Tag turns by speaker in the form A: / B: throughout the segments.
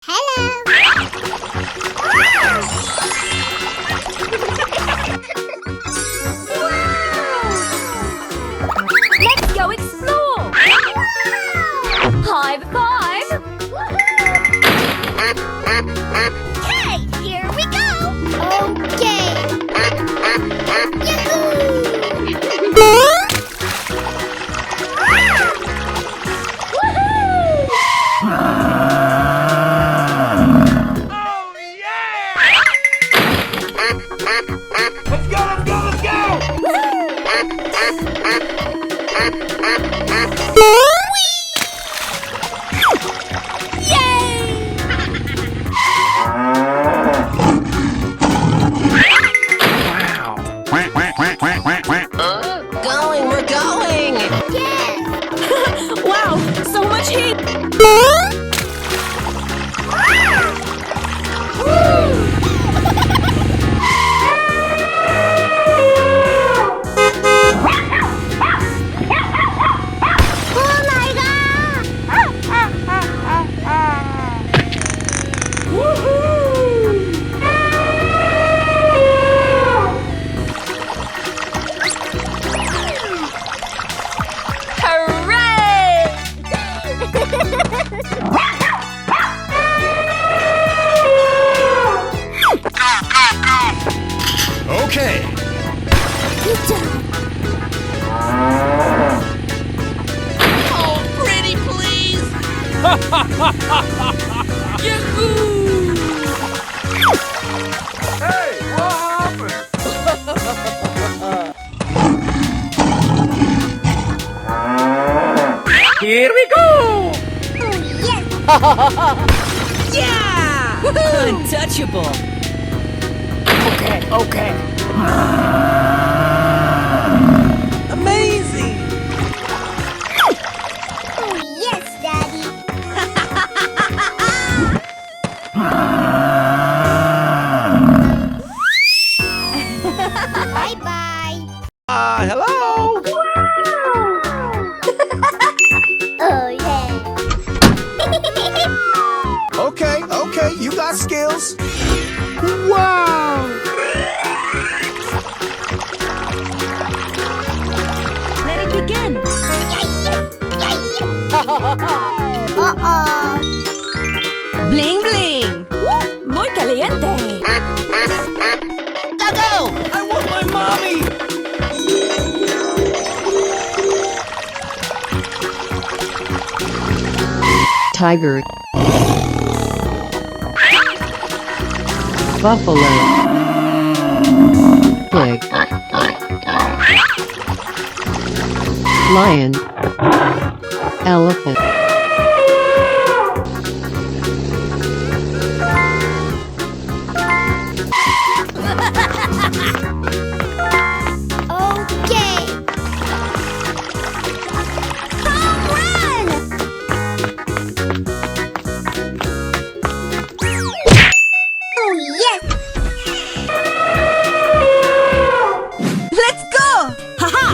A: Let's go explore! High five!
B: Okay, here we go! Okay! Yahoo!
C: We're going!
B: Yes!
A: Wow, so much heat!
B: Oh my god!
D: Okay.
B: Good job!
C: Oh, pretty please!
D: Hey, what happened? Here we go!
B: Oh yes!
A: Yeah! Untouchable!
D: Okay.
C: Amazing!
B: Oh yes, Daddy! Bye-bye!
D: Hello?
B: Oh yeah!
D: Okay, you got skills. Wow!
A: Let it begin!
B: Uh-oh!
A: Bling bling! Muy caliente!
C: Go!
D: I want my mommy!
E: Tiger, buffalo, pig, lion, elephant,
B: Okay! Home run! Oh yes!
A: Let's go! Haha!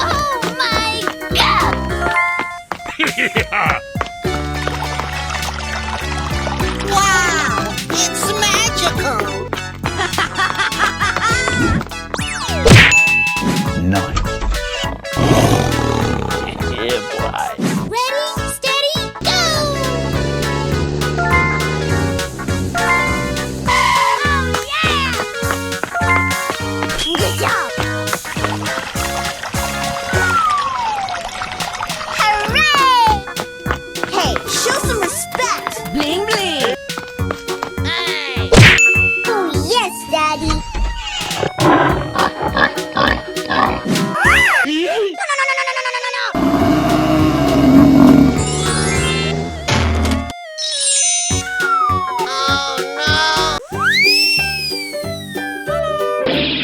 B: Oh my god!
C: Wow! It's magical!
D: Nice.
B: Ready, steady, go! Oh yeah! Good job! Hooray! Hey, show some respect!
A: Bling bling!
B: Oh yes, Daddy! No!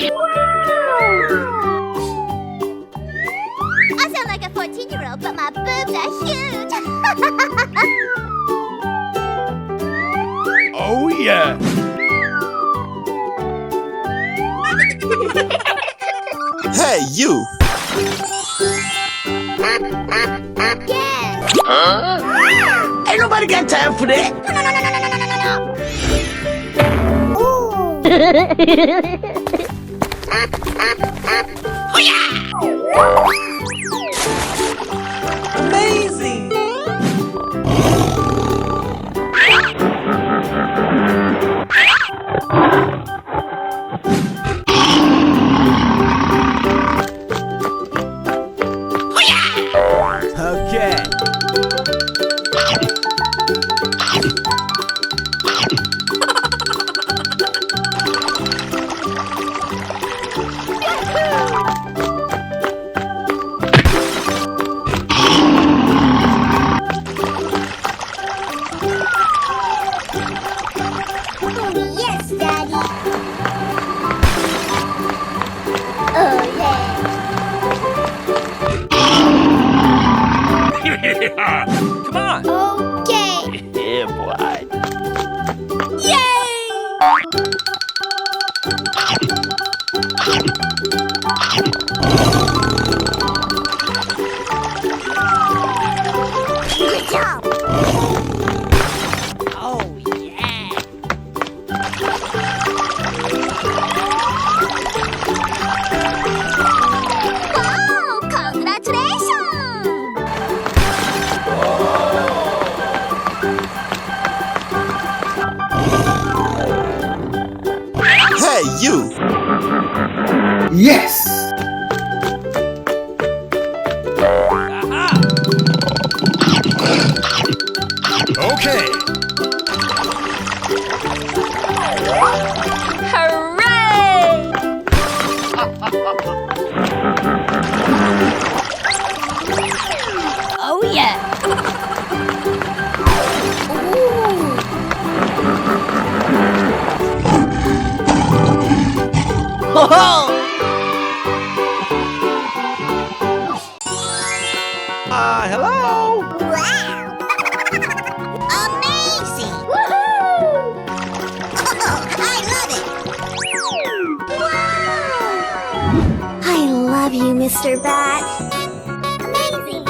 C: Oh
B: I sound like a 14-year-old, but my boobs are huge!
D: Oh yeah. Hey, you! Ain't nobody got time for that.
A: Amazing!
D: Okay.
B: Oh, yes, Daddy. Oh, yeah.
D: Come on.
B: Okay.
D: Yeah, boy.
B: Good job.
C: Oh, yeah.
B: Wow, congratulations.
F: Hey, you!
D: Yes. Okay.
A: Hooray! Oh yeah!
D: Hello.
B: Wow. Amazing. Woohoo! Oh, I love it. Wow. I love you, Mr. Bat. Amazing.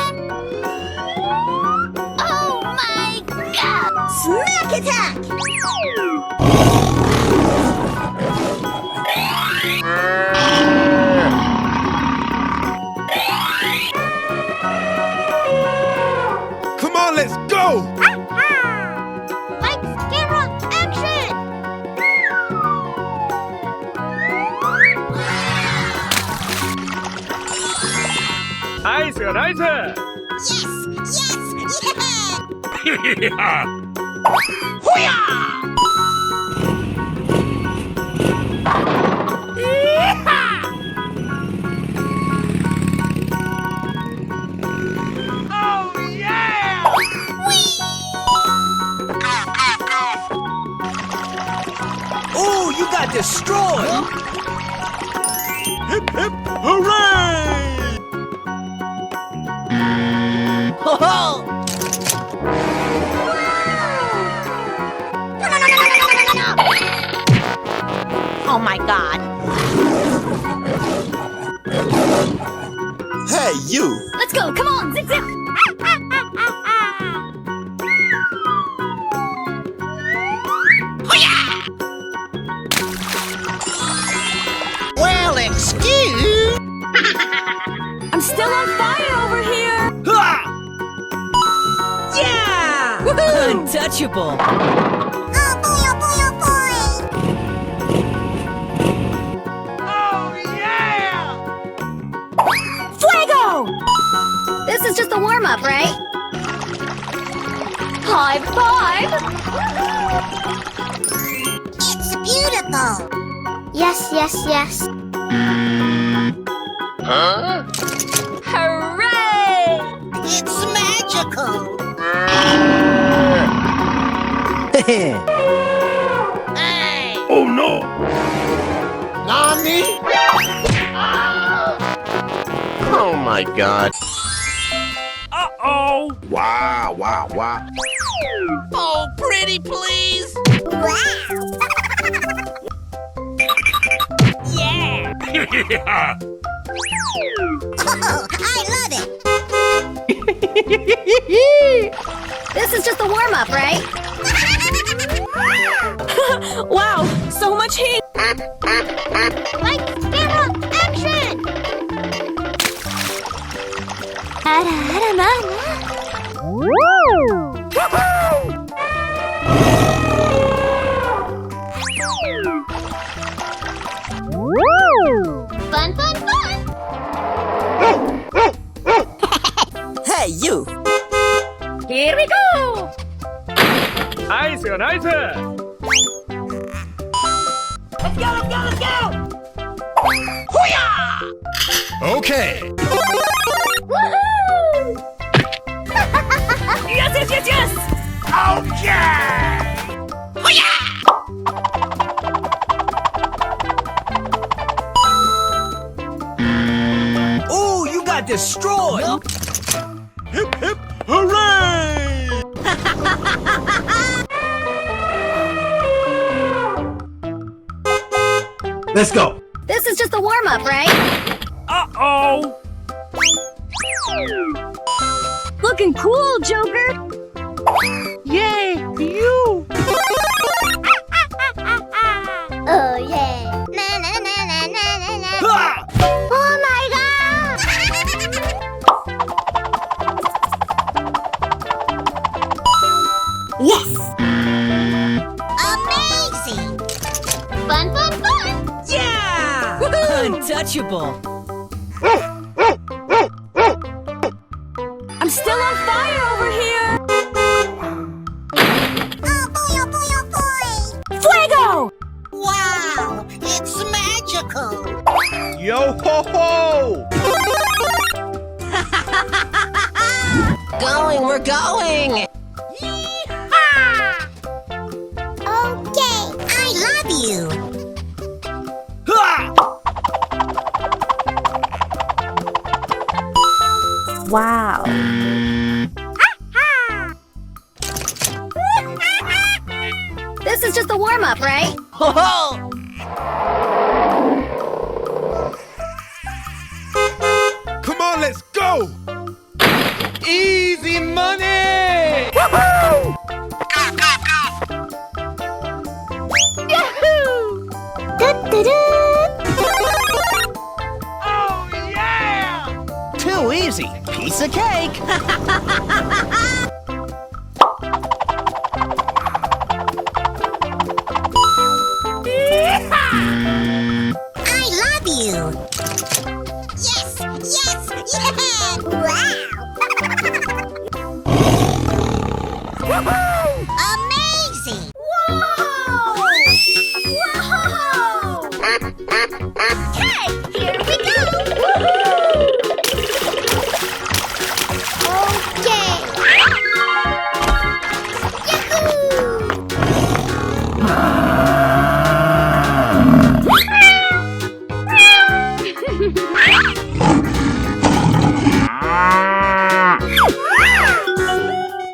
B: Oh my God. Smack attack.
D: Come on, let's go.
B: Lights, camera, action!
D: Nice, nice.
B: Yes! Yes! Yeah!
D: Oh, you got destroyed. Hip, hip, hooray!
C: Ho ho! Oh my God.
F: Hey, you!
A: Let's go! Come on! Zip zip!
C: Well, excuse.
A: I'm still on fire over here! Yeah! Untouchable!
B: Oh boy, oh boy, oh boy!
A: Fuego! This is just a warm-up, right? High five!
B: It's beautiful! Yes, yes, yes.
A: Hooray!
C: It's magical. Hey.
D: Oh no!
C: Nani?
F: Oh my god.
D: Uh-oh! Wow, wow, wow.
C: Oh, pretty please.
B: Wow!
C: Yeah.
B: Oh, I love it! This is just a warm-up, right?
A: Wow, so much heat!
B: Lights, camera, action! Fun, fun, fun!
C: Hey, you!
A: Here we go!
D: Nice, nice.
A: Let's go, let's go, let's go!
D: Okay.
A: Woohoo! Yes, yes, yes, yes!
D: Oh, you got destroyed. Hip, hip, hooray! Let's go.
B: This is just a warm-up, right?
D: Uh-oh.
A: Looking cool, Joker!
D: Yay, you.
B: Oh, yeah. Na, na, na, na, na, na, na.
D: Ah!
B: Oh, my God! Yes! Amazing! Fun, fun, fun!
A: Yeah! Untouchable! I'm still on fire over here!
B: Oh, boy, oh, boy, oh, boy!
A: Fuego!
C: Wow! It's magical!
D: Yo ho ho!
C: Going, we're going!
B: Okay, I love you!
D: Ah!
A: Wow!
B: This is just a warm-up, right?
C: Ho ho!
D: Come on, let's go! Easy money! Oh yeah!
C: Too easy! Piece of cake!
B: I love you! Yes! Yes! Yeah! Wow! Amazing! Whoa! Whoa! Okay, here we go! Okay!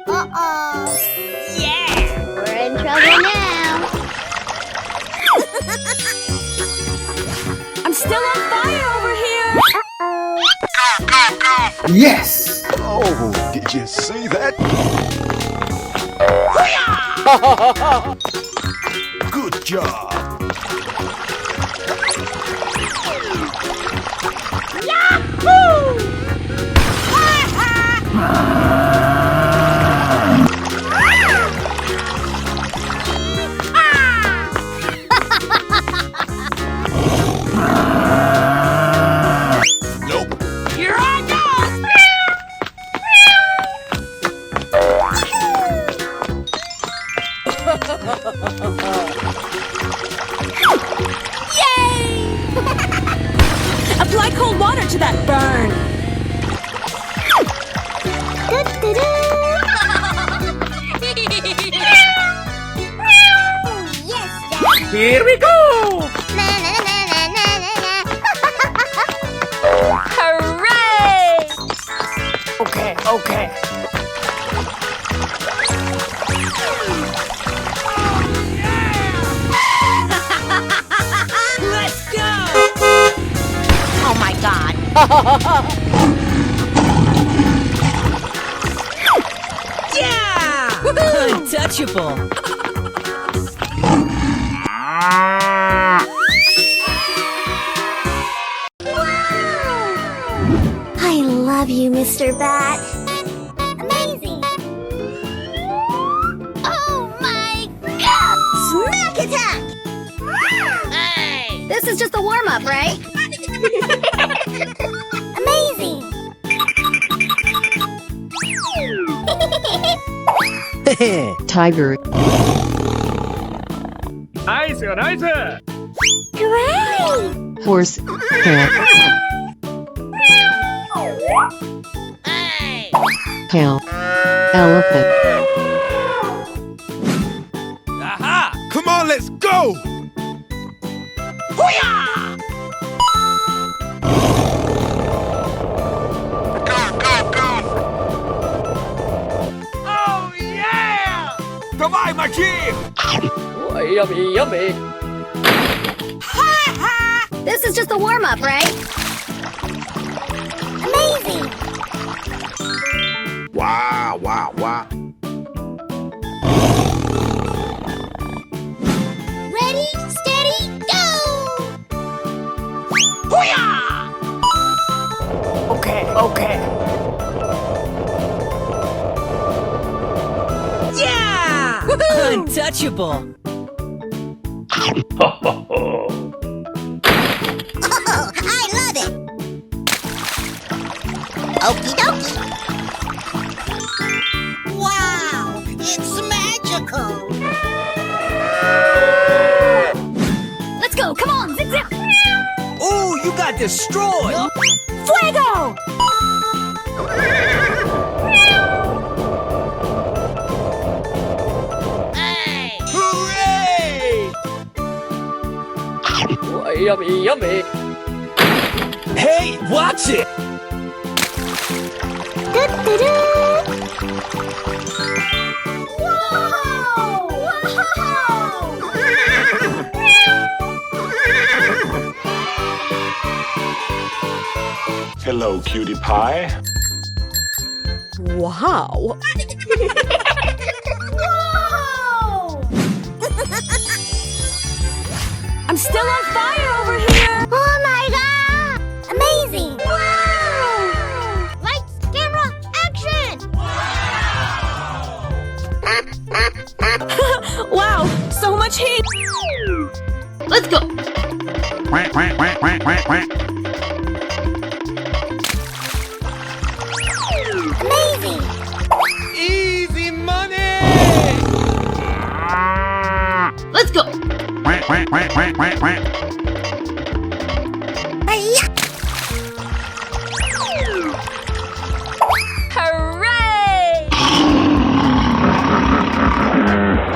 B: Uh-oh. Yeah! We're in trouble now.
A: I'm still on fire over here!
D: Yes! Oh, did you see that? Good job! Nope.
A: Here I go! Yay! Apply cold water to that burn!
B: Yes, Dad.
D: Here we go!
B: Na, na, na, na, na, na, na.
A: Hooray!
D: Okay, okay.
A: Let's go!
C: Oh my god!
A: Yeah! Untouchable.
B: I love you, Mr. Bat. Amazing! Oh my god! Smack attack!
C: Hey!
B: This is just a warm-up, right? Amazing!
E: Tiger.
D: Nice, nice.
B: Great!
E: Horse. Cat.
C: Hey!
E: Cow. Elephant.
D: Aha! Come on, let's go! Oh yeah! Давай, мочи!
A: Yummy, yummy.
B: This is just a warm-up, right? Amazing!
F: Wow, wow, wow.
B: Ready, steady, go!
A: Okay, okay. Yeah! Untouchable.
B: Oh, I love it! Okie dokie! Wow! It's magical! Let's go! Come on! Zip zip!
D: Oh, you got destroyed!
B: Fuego!
C: Hey!
D: Hooray!
A: Yummy, yummy.
D: Hey, watch it!
G: Hello, cutie pie.
A: Wow. I'm still on fire over here.
B: Oh my god! Amazing! Wow! Lights, camera, action!
A: Wow, so much heat. Let's go.
B: Amazing!
D: Easy money!
A: Let's go. Hooray!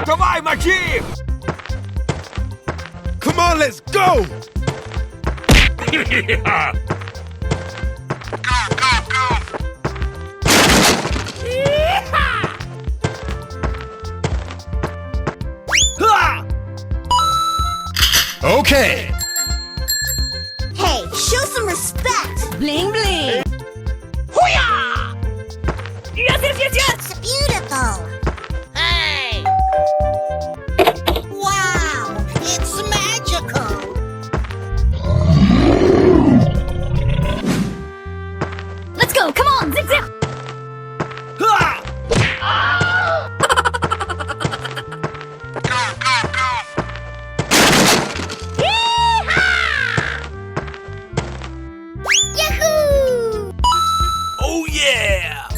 D: Давай, мочи! Come on, let's go! Yeah. Ha! Okay.
B: Hey, show some respect!
A: Bling bling.
C: Hoo-yah!
A: Yes, yes, yes, yes.
B: It's beautiful!
C: Hey!
B: Wow! It's magical! Let's go! Come on! Zip zip!
D: Ha!
B: Yahoo!
D: Oh yeah!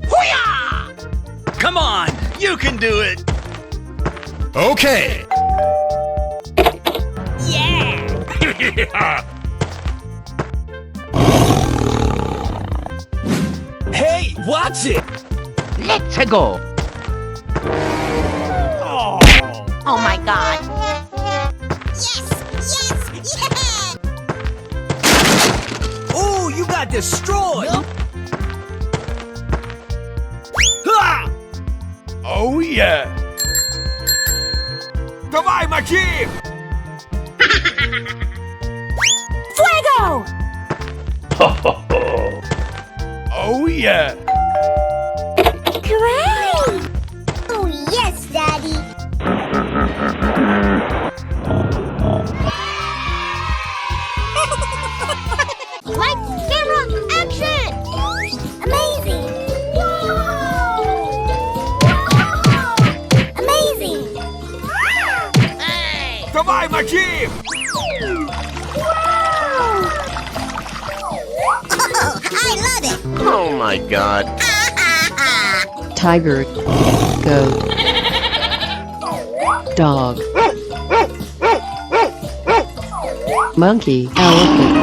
C: Hoo-yah!
D: Come on, you can do it. Okay.
C: Yeah!
D: Hey, watch it.
C: Let's go!
D: Oh.
C: Oh my god!
B: Yes! Yes! Yeah!
D: Oh, you got destroyed. Ha! Oh yeah. Давай, мочи!
B: Fuego!
D: Oh Oh, yeah.
B: Great! Oh, yes, Daddy. Lights, camera, action! Amazing! Whoa! Amazing!
D: Давай, мочи!
B: I love it!
F: Oh my god.
E: Tiger, goat, dog, monkey, elephant,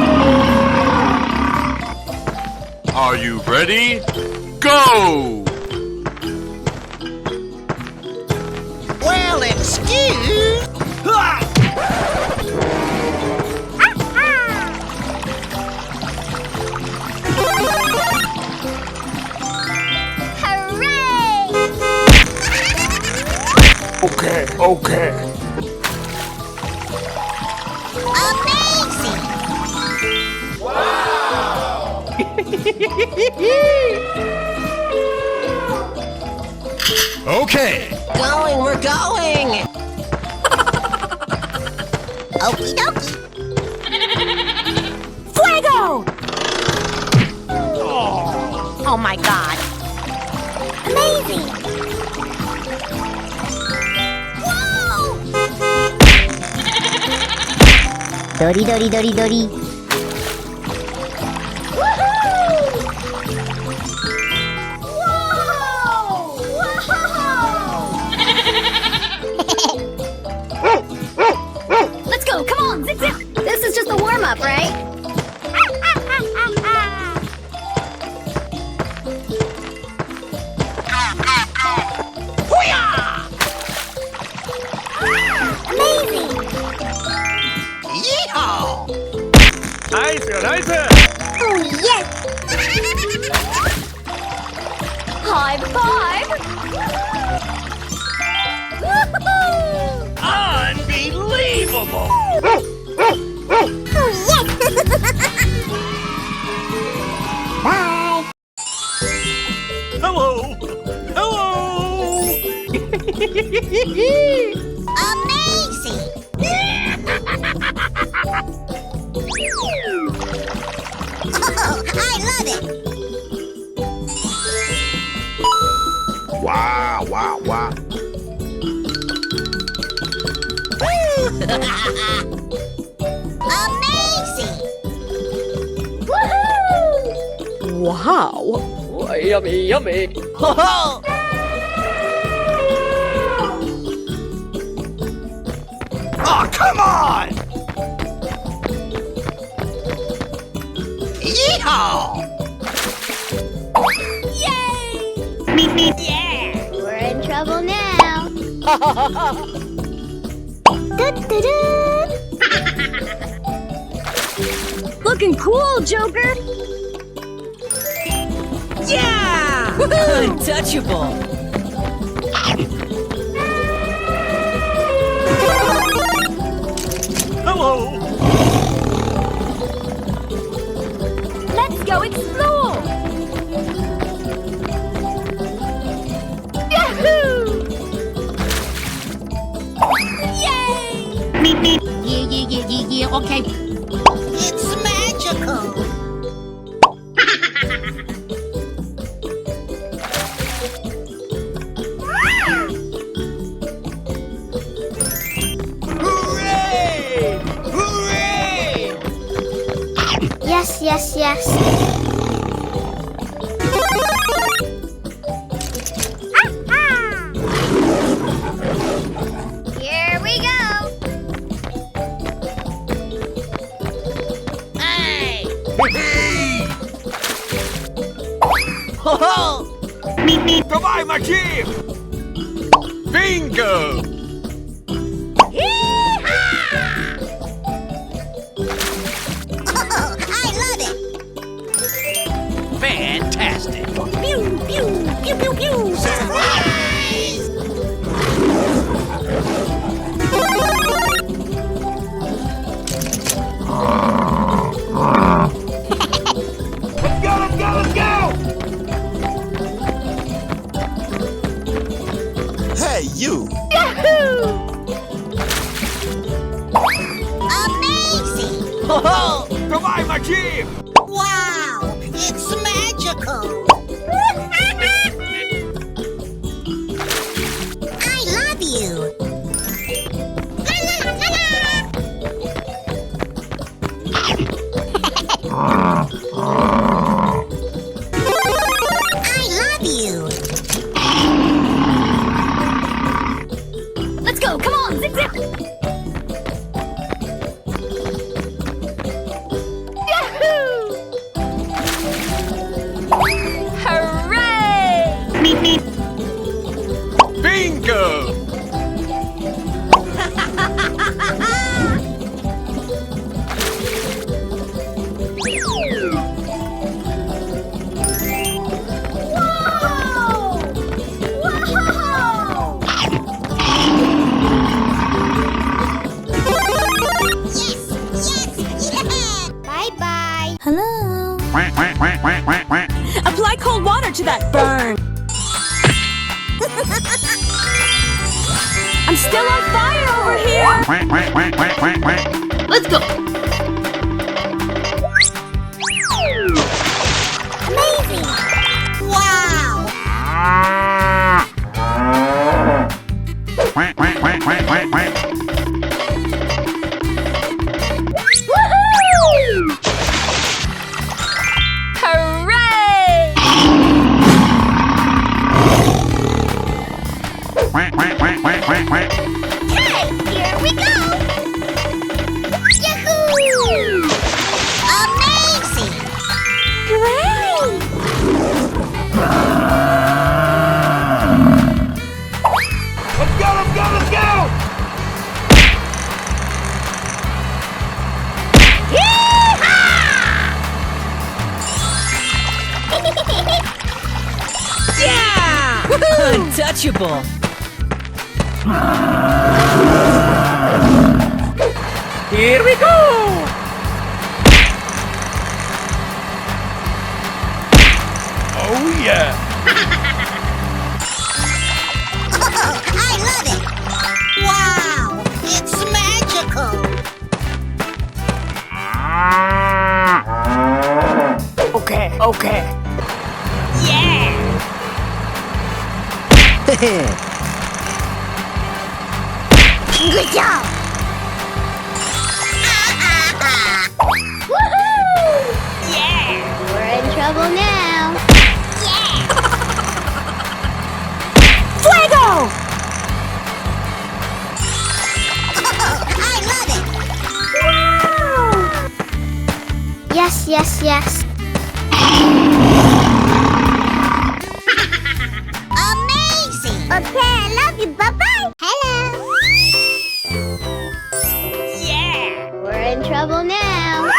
C: Are you ready? Go!
H: Well, excuse.
B: Hooray!
G: Okay, okay.
B: Amazing!
D: Okay.
H: Going, we're going.
B: Okie dokie!
A: Fuego!
C: Oh my god.
B: Amazing! Whoa! Dori dori dori dori.
A: Let's go, come on, zip zip! This is just a warm-up, right?
B: Amazing!
H: Yeehaw!
D: Nice, nice.
B: Oh, yes!
A: High five!
D: Unbelievable.
B: Oh, yes! Bye!
D: Hello. Hello.
B: Amazing! Oh, I love it!
F: Wow, wow, wow.
B: Amazing!
A: Wow! Yummy, yummy!
H: Ho ho!
D: Oh, come on.
H: Yeehaw!
B: We're in trouble now. Du-du-du.
A: Looking cool, Joker!
H: Yeah! Untouchable.
D: Hello.
A: Let's go explore! Yahoo!
C: Yeah, okay.
H: It's magical.
D: Hooray! Hooray!
B: Yes, yes, yes. Here we go.
H: Hey! Ho ho!
D: Давай, мочи. Bingo.
B: Oh, I love it.
C: Fantastic.
A: Pew, pew, pew, pew, pew!
D: Let's go, let's go, let's go. Давай, мочи!
H: Wow, it's magical. I love you. I love you.
B: Let's go, come on, zip zip! Yahoo! Hooray!
D: Bingo!
B: Whoa! Whoa!
H: Yes, yeah.
B: Bye-bye. Hello?
A: Apply cold water to that burn. I'm still on fire over here.
B: Let's go! Amazing!
H: Wow.
B: Woohoo! Hooray! Okay, here we go! Yahoo!
H: Amazing.
B: Hooray!
D: Let's go, let's go, let's go!
H: Yeah. Untouchable.
D: Here we go! Oh yeah!
H: I love it. Wow, it's magical.
G: Okay, okay.
B: Good job! Woohoo! Yeah! We're in trouble now. Yeah! Fuego!
H: I love it.
B: Wow! Yes, yes, yes.
H: Amazing.
B: Okay, I love you. Bye-bye. Hello. Yeah! We're in trouble now.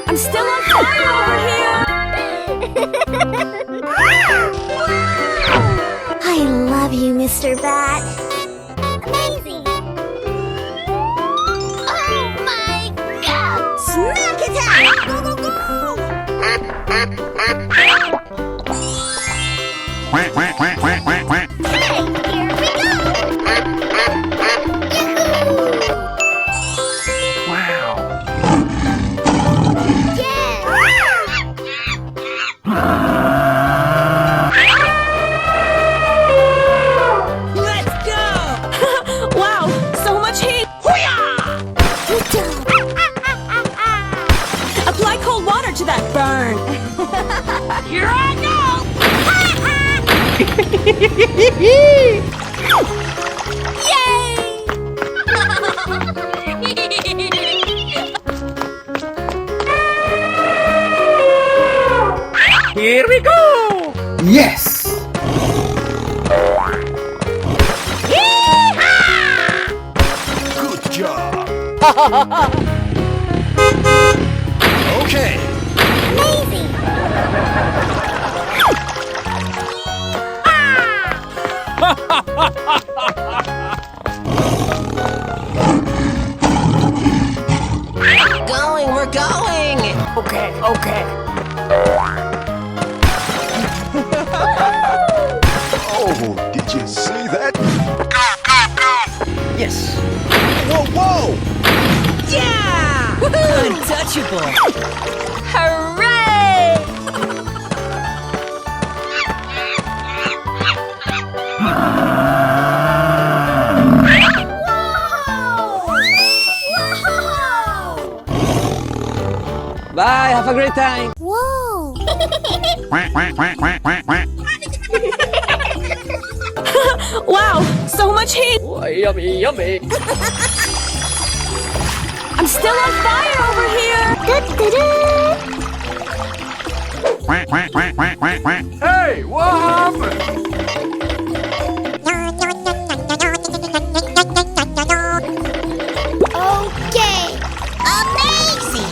A: I'm still on fire over here.
B: I love you, Mr. Bat. Amazing! Oh my god! Smack attack! Go, go, go! Hey, here we go! Yahoo!
G: Wow.
H: Let's go.
A: Wow, so much heat.
B: Good job!
A: Apply cold water to that burn.
B: Here I go!
D: Here we go!
G: Yes!
D: Good job! Okay!
B: Amazing!
H: Going, we're going.
G: Okay, okay.
F: Oh, did you see that? Whoa, whoa!
H: Yeah!
A: Untouchable. Hooray!
G: Bye, have a great time.
B: Whoa!
A: Wow, so much heat.
G: Oh, yummy, yummy.
A: I'm still on fire over here.
D: Hey, what happened?
B: Okay.
H: Amazing!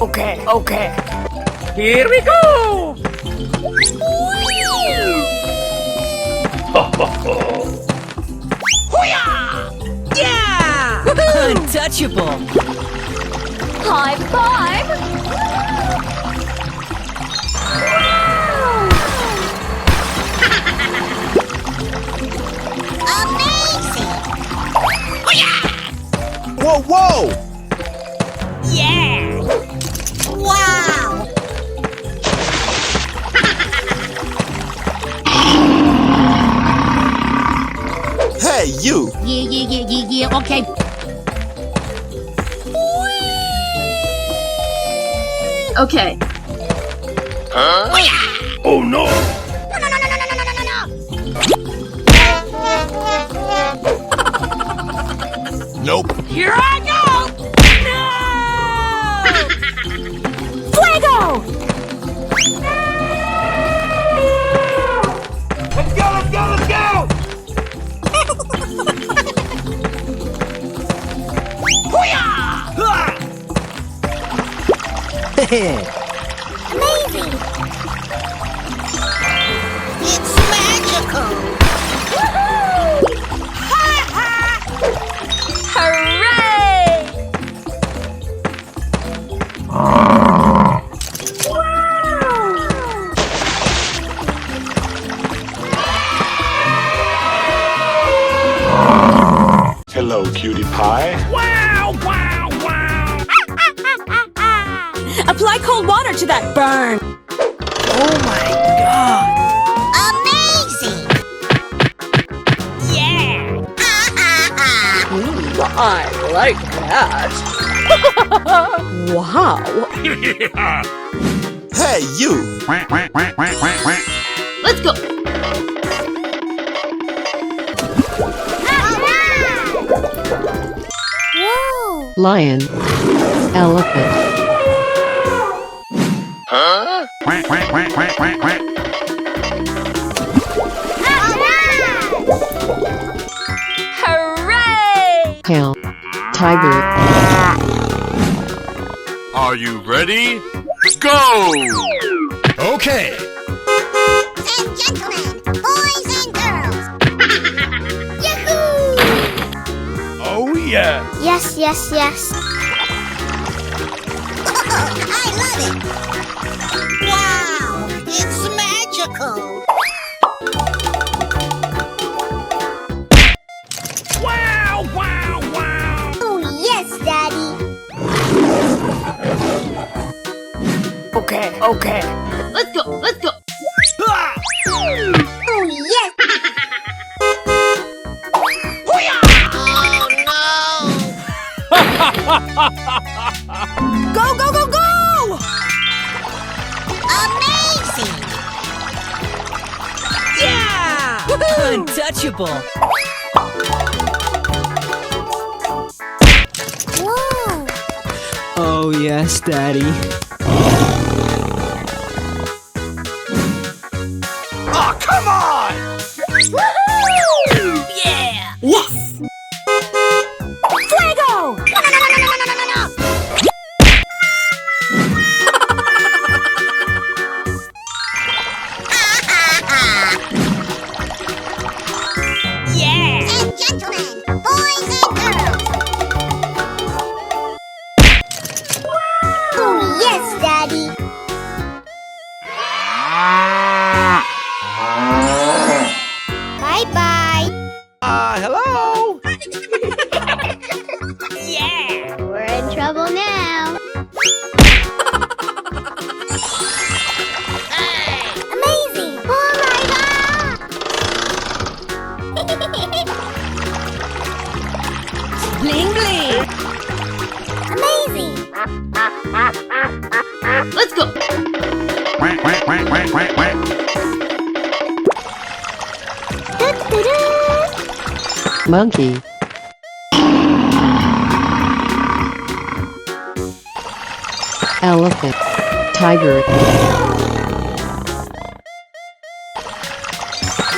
G: Okay, okay. Here we go!
H: Yeah!
A: Untouchable.
B: High five.
H: Amazing!
F: Whoa, whoa!
H: Yeah! Wow!
F: Hey, you!
C: Yeah, okay.
A: Okay.
D: Oh no!
F: Nope.
H: Here I go!
A: Fuego!
D: Let's go, let's go, let's go!
B: Amazing.
H: It's magical!
A: Hooray!
D: Hello, cutie pie.
A: Apply cold water to that burn.
H: Oh my god! Amazing! Yeah!
G: I like that.
A: Wow.
F: Hey, you!
A: Let's go.
B: Whoa!
E: Lion. Elephant.
F: Huh?
A: Hooray!
E: Cow. Tiger.
C: Are you ready? Go!
F: Okay!
H: And gentlemen, boys and girls!
B: Yahoo!
D: Oh yeah!
B: Yes, yes, yes.
H: I love it! Wow! It's magical!
B: Oh, yes, Daddy.
G: Okay, okay.
A: Let's go. Let's go.
B: Oh, yes.
H: Go, go, go, go! Amazing! Yeah!
A: Untouchable.
B: Whoa!
G: Oh yes, Daddy.
D: Oh, come on!
H: Yeah!
A: Yes. Fuego!
H: Yeah! And gentlemen, boys and girls!
B: trouble now. Amazing! Oh my god!
H: Bling bling.
B: Amazing! Let's go!
C: Quack, quack, quack, quack, quack, quack.
E: Monkey. Elephant. Tiger.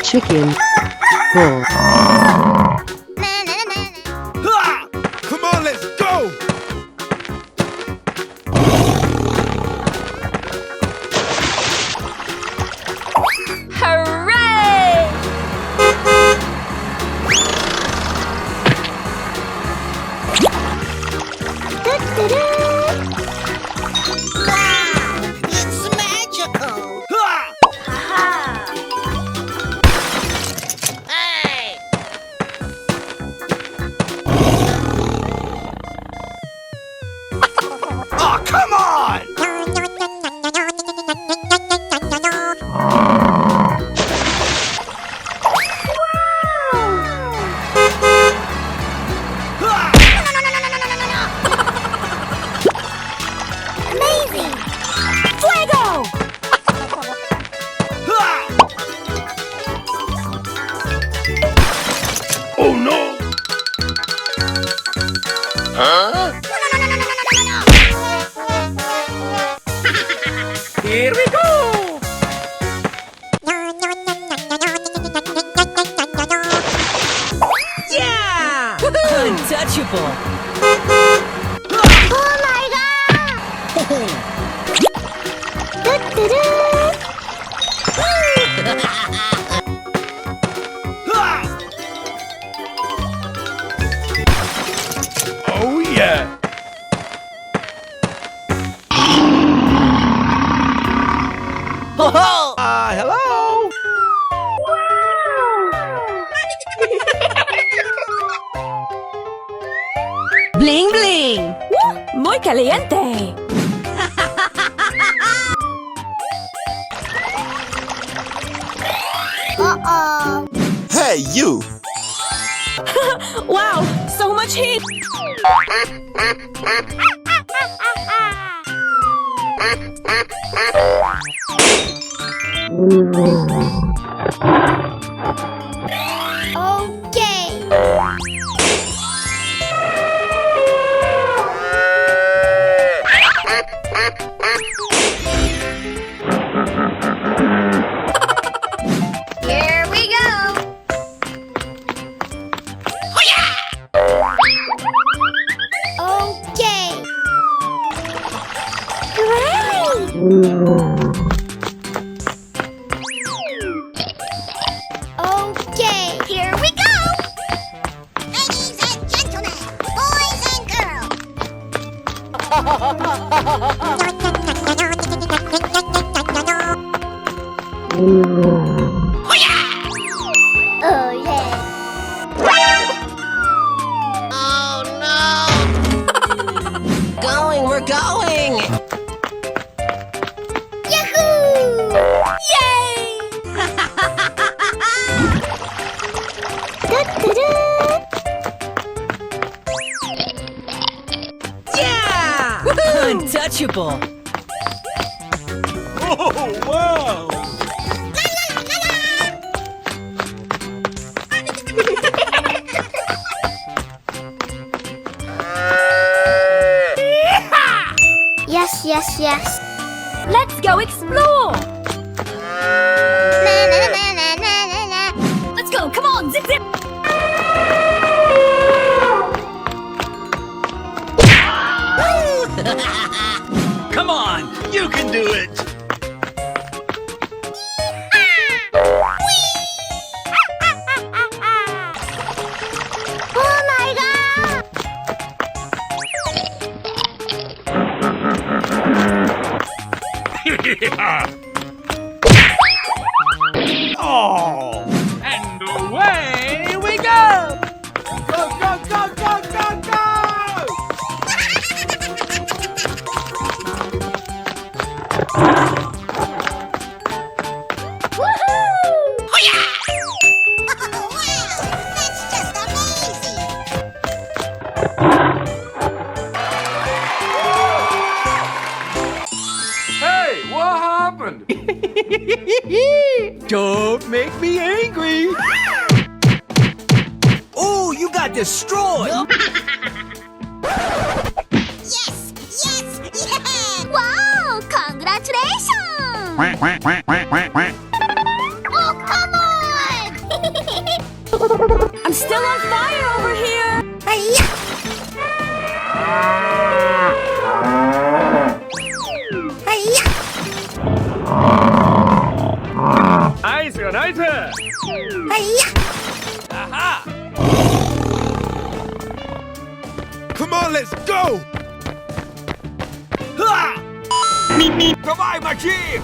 E: Chicken. Bull.
F: Ha! Come on, let's go!
A: Hooray!
H: Wow! It's magical.
F: Ha!
H: Hey!
F: Oh, come on!
B: Amazing!
A: Fuego!
F: Oh no! Huh?
G: Here we go!
H: Yeah!
G: Untouchable!
B: Oh my god!
F: Oh yeah! Hello?
H: Bling bling.
A: Muy caliente.
B: Uh-oh.
F: Hey, you!
A: Wow, so much heat.
B: Okay. Here we go. Okay. Great. Okay, here we go. Ladies and gentlemen, boys and girls. Oh yeah.
H: Oh no! Going, we're going!
B: Yahoo!
A: Yay!
H: Yeah!
G: Untouchable!
F: Oh, wow!
B: Yes, yes, yes.
A: Let's go explore.
B: Na, na, na, na, na, na, na.
A: Let's go. Come on, zip zip.
D: Come on, you can do it!
B: Oh my god!
D: Oh! And away we go! Go, go, go, go, go, go!
F: happened? Don't make me angry.
D: Oh, you got destroyed.
B: Yes! Yes! Yeah! Wow! Congratulations!
C: Quack, quack, quack, quack, quack, quack.
B: Oh, come on!
A: I'm still on fire over here.
F: Nice, nice.
D: Aha.
F: Come on, let's go.
D: Ha! Goodbye, my chief.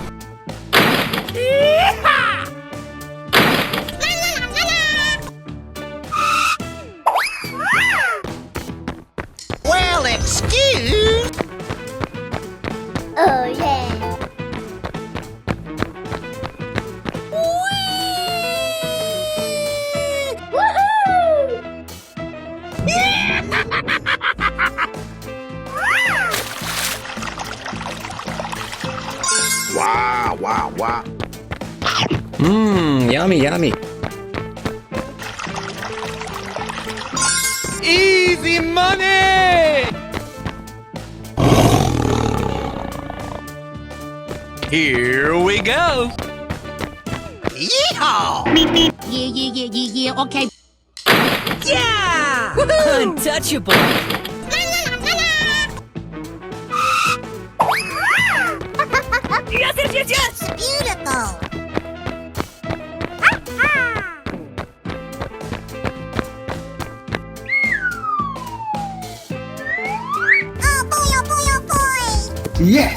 H: Well, excuse.
B: Oh, yeah! Woohoo!
F: Wow, wow, wow.
I: Mmm, yummy, yummy.
F: Easy money. Here we go.
H: Yeehaw!
G: Yeah, okay.
H: Yeah!
G: Untouchable.
A: Yes, yes, yes, yes.
B: Beautiful! Oh boy, oh boy, oh boy!
F: Yes.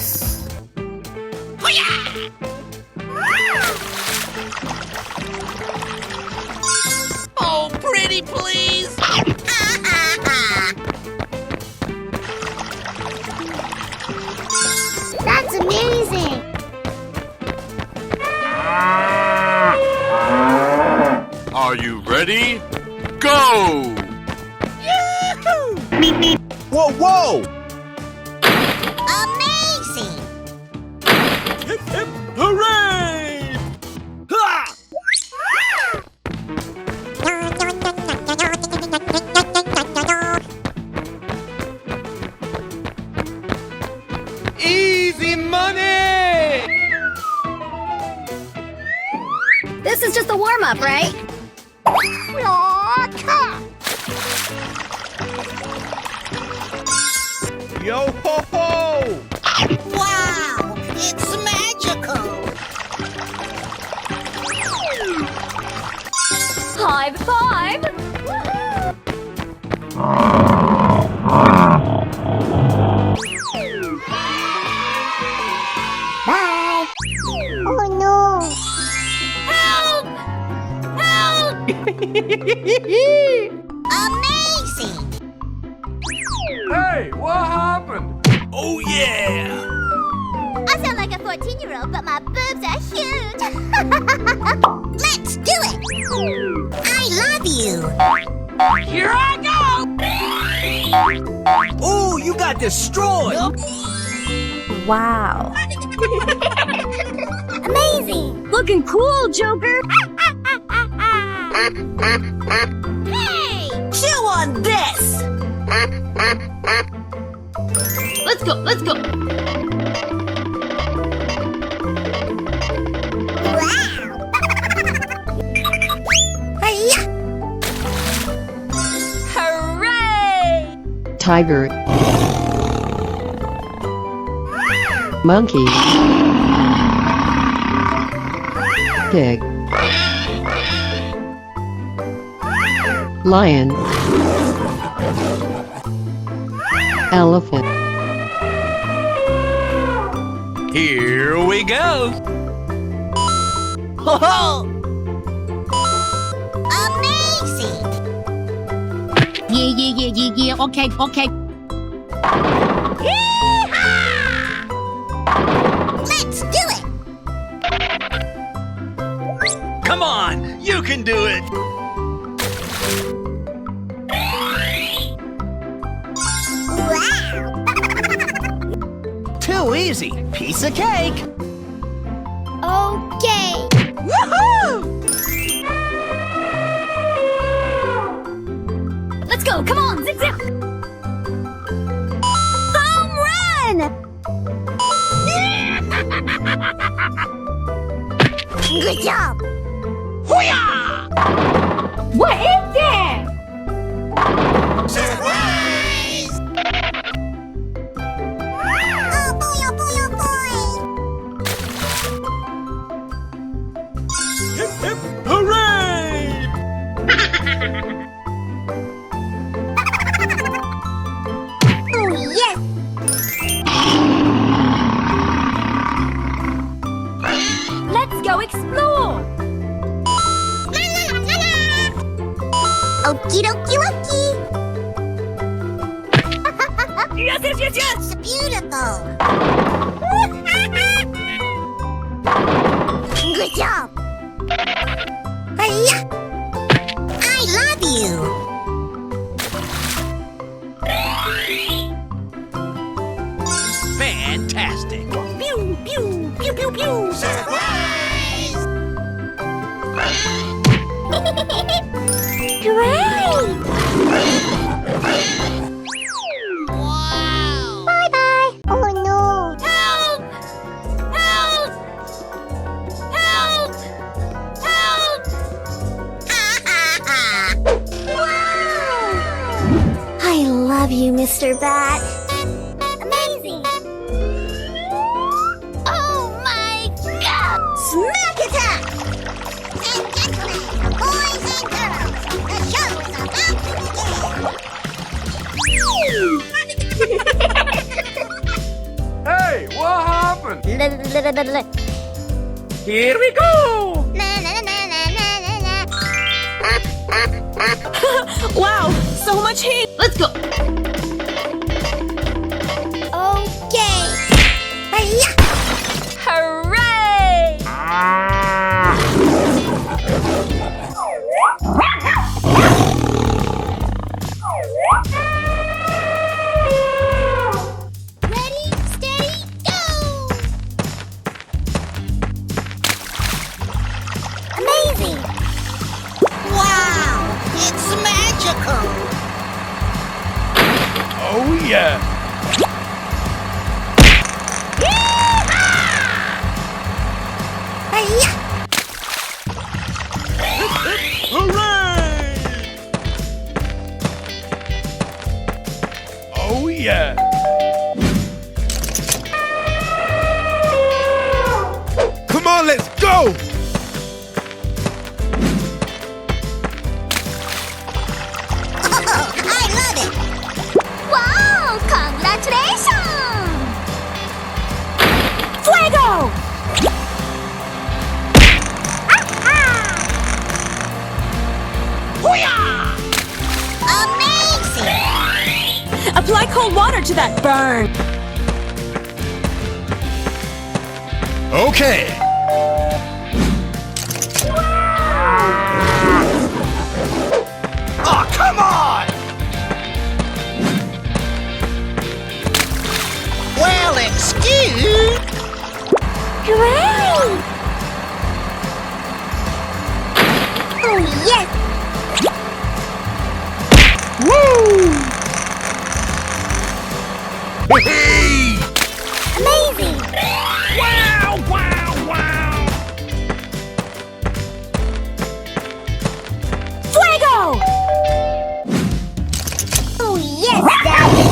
H: Oh, pretty please!
B: That's amazing!
F: Are you ready? Go! Whoa, whoa!
B: Amazing!
D: Hip, hip, hooray! Ha!
F: Easy money!
B: This is just a warm-up, right?
F: Yo ho ho!
H: Wow! It's magical!
A: High five.
B: Bye! Oh no!
A: Help! Help!
B: Amazing!
F: Hey, what happened?
D: Oh, yeah!
B: I sound like a 14-year-old, but my boobs are huge! Let's do it! I love you!
H: Here I go!
D: Oh, you got destroyed.
A: Wow.
B: Amazing!
A: Looking cool, Joker.
B: Hey!
H: Chew on this!
A: Let's go, let's go.
B: Wow!
A: Hooray!
E: Tiger. Monkey. Pig. Lion. Elephant.
D: Here we go. Ho ho!
B: Amazing!
G: Yeah, okay, okay.
B: Let's do it!
D: Come on, you can do it.
B: Wow!
D: Too easy. Piece of cake.
B: Okay.
A: Let's go. Come on. Zip, zip.
B: Home run! Good job.
A: What is that?
H: Surprise!
B: Oh boy, oh boy, oh boy.
D: Hip, hip, hooray!
B: Oh yes.
A: Let's go explore.
B: La la la la la. Okie dokie dokie.
A: Yes, yes, yes, yes.
B: It's beautiful. Good job. Hiya. I love you.
H: Fantastic!
A: Pew, pew, pew, pew, pew.
H: Surprise!
B: Great.
H: Wow!
B: Bye bye. Oh no.
A: Help! Help! Help! Help!
B: I love you, Mr. Bat. Amazing. Oh my God! Smack attack! And gentlemen, boys and girls, the show is about to begin.
F: Hey, what happened?
A: Here we go!
B: Na na na na na na na.
A: Wow, so much heat. Let's go.
B: Okay. Hiya.
A: Hooray!
B: Ready, steady, go! Amazing!
H: Wow! It's magical!
D: Oh yeah!
B: Hiya!
D: Hooray! Oh yeah! Come on, let's go!
B: Oh, I love it! Wow! Congratulations!
A: Fuego!
B: Amazing!
A: Apply cold water to that burn.
D: Okay! Oh, come on!
H: Well, excuse...
B: Great! Oh, yes!
D: Hey!
B: Amazing!
D: Wow, wow, wow!
A: Fuego!
B: Oh, yes, Daddy!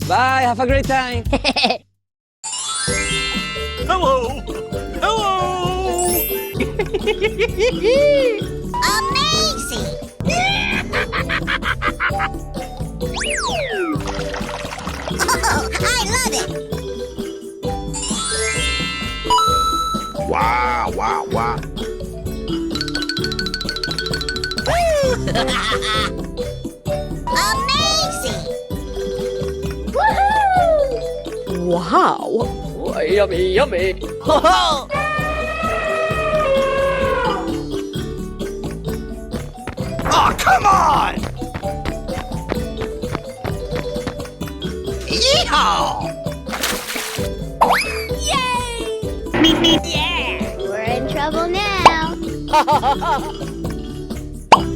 F: Bye, have a great time.
D: Hello! Hello!
B: Amazing! Oh, I love it!
C: Wow, wow, wow.
B: Amazing!
A: Wow. Yummy, yummy.
H: Ho-ho!
D: Oh, come on!
H: Yeehaw!
B: Yay! Yeah! We're in trouble now.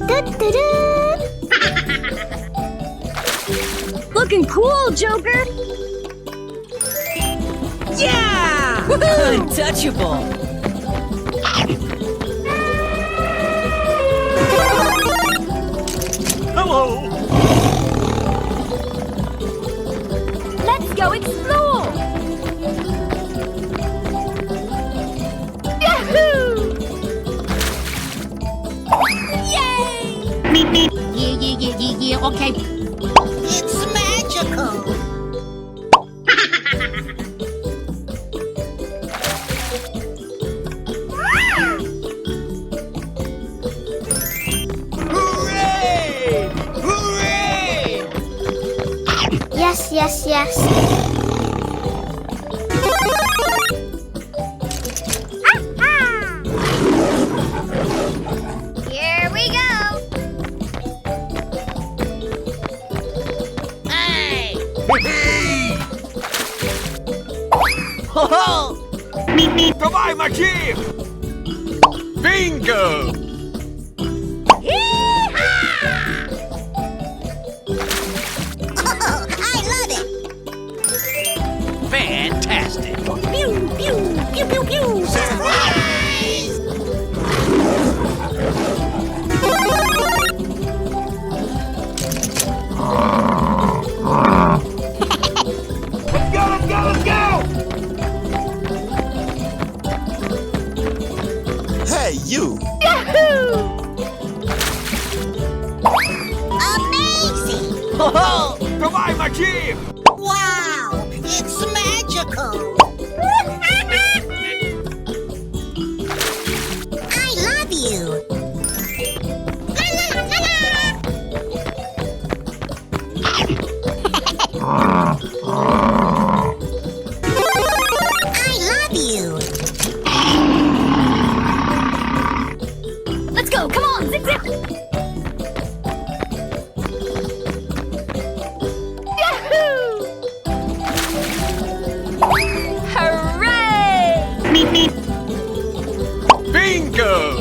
B: Du-du-du.
A: Looking cool, Joker.
G: Yeah! Untouchable.
D: Hello.
A: Let's go explore. Yahoo! Yay!
G: Yeah, okay.
H: It's magical.
D: Hooray! Hooray!
B: Yes, yes, yes. Ah-ha! Here we go.
H: Hey!
D: Ho ho! Goodbye, my chief! Bingo!
H: Oh, I love it.
D: Fantastic!
G: Pew, pew, pew, pew, pew.
H: Surprise!
D: Let's go, let's go, let's go! Hey, you!
H: Amazing!
D: Ho ho! Goodbye, my chief!
H: Wow! It's magical. I love you. I love you.
A: Let's go. Come on, zip zip. Yahoo! Hooray!
D: Bingo!